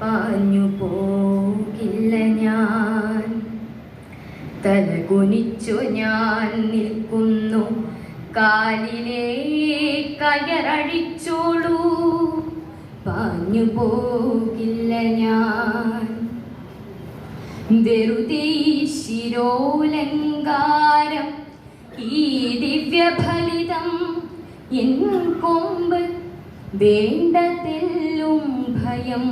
പാഞ്ഞു പോകില്ല ഞാൻ. തലകുനിച്ചു ഞാൻ നിൽക്കുന്നു, കാലിലെ കയറഴിച്ചോളൂ. പാഞ്ഞു പോകില്ല ഞാൻ. വെറുതെ ശിരോലങ്കാരം ഈ ദിവ്യഫലിതം എൻ കൊമ്പ് വേണ്ടതെല്ലും ഭയം.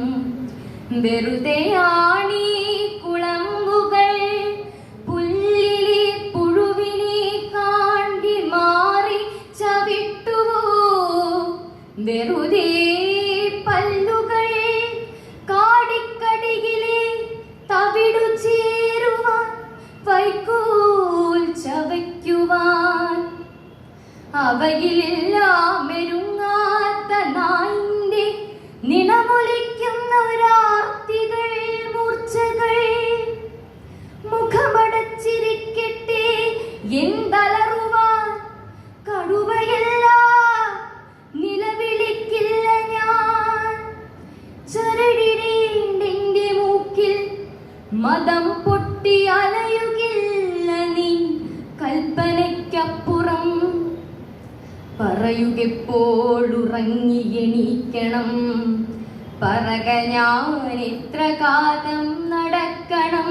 വെറുതെയാണീ കുളമ്പുകൾ പുല്ലിലെ പുഴുവിനെ കാണ്ടി മാറി ചവിട്ടുവോ. വെറുതെ പല്ലുകൾ കാടിക്കടിയിലെ തവിടു ചേരുവാൻ, വൈക്കോൽ ചവയ്ക്കുവാൻ. അവയിലെല്ലാം മെരുങ്ങാത്ത നായിന്റെ നിണമൊലിക്കുന്നൊരാർത്തികൾ, മൂർച്ചകൾ. മുഖമടച്ചിരിക്കട്ടെ എന്തലറുവാൻ, കടുവയല്ല നിലവിളിക്കില്ല ഞാൻ. ചരടിടേണ്ടെന്റെ മൂക്കിൽ മതം പൊട്ടി അലയുകില്ല നീ കൽപ്പനയ്ക്കപ്പുറം. പറയുകെപ്പോഴുറങ്ങി എണീക്കണം, പറക ഞാൻ എത്ര കാലം നടക്കണം.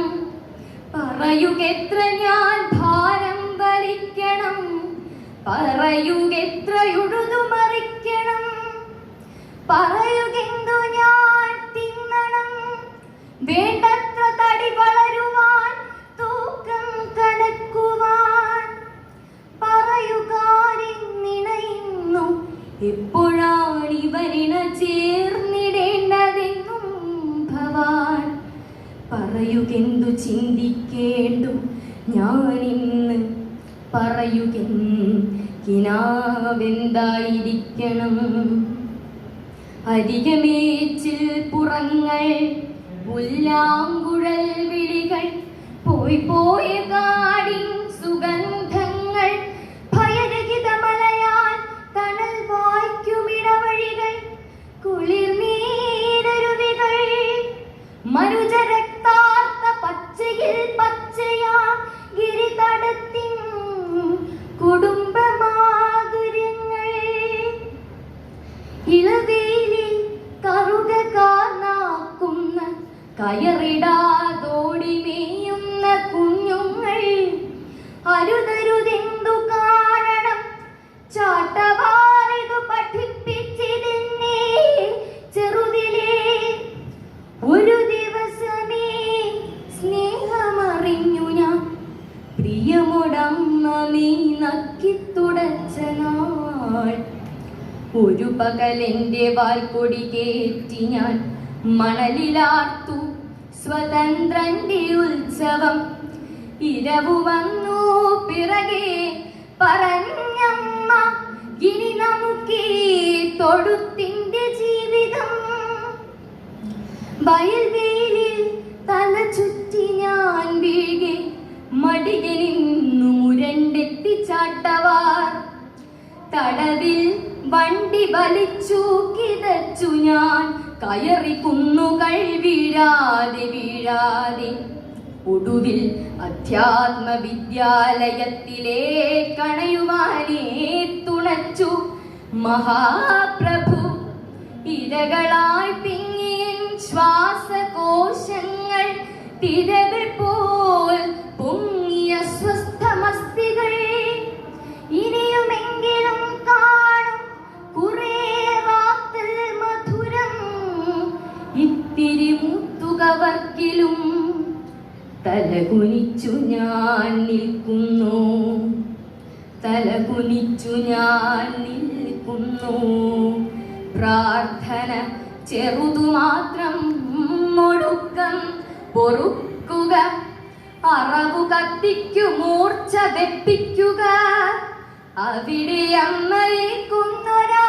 പറയുകെത്ര ഞാൻ ഭാരം വലിക്കണം, പറയുകെത്രയുഴുതുമറിക്കണം. പറയുകെന്തു ഞാൻ തിന്നണം, വേണ്ടത്ര തടി വളരുവാൻ, തൂക്കം കണക്കുവാൻ. പറയുകാരിന്നിണയുന്നു, എപ്പോഴാണിവരിണ ചേർന്നിടേണ്ടതെന്നും ഭവാൻ. പറയുകെന്തു ചിന്തിക്കേണ്ടു ഞാനിന്ന്, പറയുകെന്തായിരിക്കണം. അരികമേച്ചിൽ പുറങ്ങൾ പുല്ലാങ്കുഴൽ വിളികൾ, പോയി പോയ കാടിൻ സുഗന്ധങ്ങൾ. ഭയരഹിതമലയാൽ തണൽ വായിക്കുമിടവഴികൾ, കുളിർനീരരുവികൾ. മനുജരക്താർത്ത പച്ചയിൽ പച്ചയാം ഗിരിതടത്തിൻ കുടുംബമാധുര്യങ്ങൾ. ഇളവേലിൽ കറുക കാർന്നാക്കുന്ന കയറിടാതോടി മേയുന്ന കുഞ്ഞുങ്ങൾ. അരുതരുതെന്തു കാരണം, ചാട്ടവാറിതു പഠിപ്പിച്ചിരുന്നേ ചെറുതിലേ. ഒരു ദിവസമേ സ്നേഹമറിഞ്ഞു ഞാൻ, പ്രിയമോടമ്മ നീ നക്കിത്തുടച്ച നാൾ. ഒരു പകലെന്റെ വാൽക്കൊടി കേറ്റി ഞാൻ മണലിലാർത്തു സ്വതന്ത്രന്റെ ഉത്സവം. ഇരവു വന്നു പിറകെ പറഞ്ഞമ്മ, ഇനി നമുക്കീ തൊഴുത്തിന്റെ ജീവിതം. വയൽവേലിൽ തല ചുറ്റി ഞാൻ വീഴെ, മടികെ നിന്നു മുരണ്ടെത്തി ചാട്ടവാർ. തടവിൽ വണ്ടി വലിച്ചു കിതച്ചു ഞാൻ, കയറി കുന്നുകൾ വീഴാതെ വീഴാതെ. ഒടുവിൽ അധ്യാത്മവിദ്യാലയത്തിലെ കണയുവാനേ തുണച്ചു മഹാപ്രഭു. ഇരകളായി പിങ്ങിയൻ ശ്വാസകോശങ്ങൾ, തിരകൾ പോൽ പൊങ്ങിയ സ്വസ്ഥമസ്തികൾ. ഇനിയുമെങ്കിലും കാണും കുറേ വാക്കിൽ മധുരം, ഇത്തിരി മുത്തുകവർക്കിലും. തലകുനിച്ചു ഞാൻ നിൽക്കുന്നു, തലകുനിച്ചു ഞാൻ നിൽക്കുന്നു. പ്രാർത്ഥന ചെറുതു മാത്രം, ഒടുക്കം പൊറുക്കുക. അറവു കത്തിക്കു മൂർച്ച വെപ്പിക്കുക. അവിടെ അമ്മയെ കുന്നൊരാ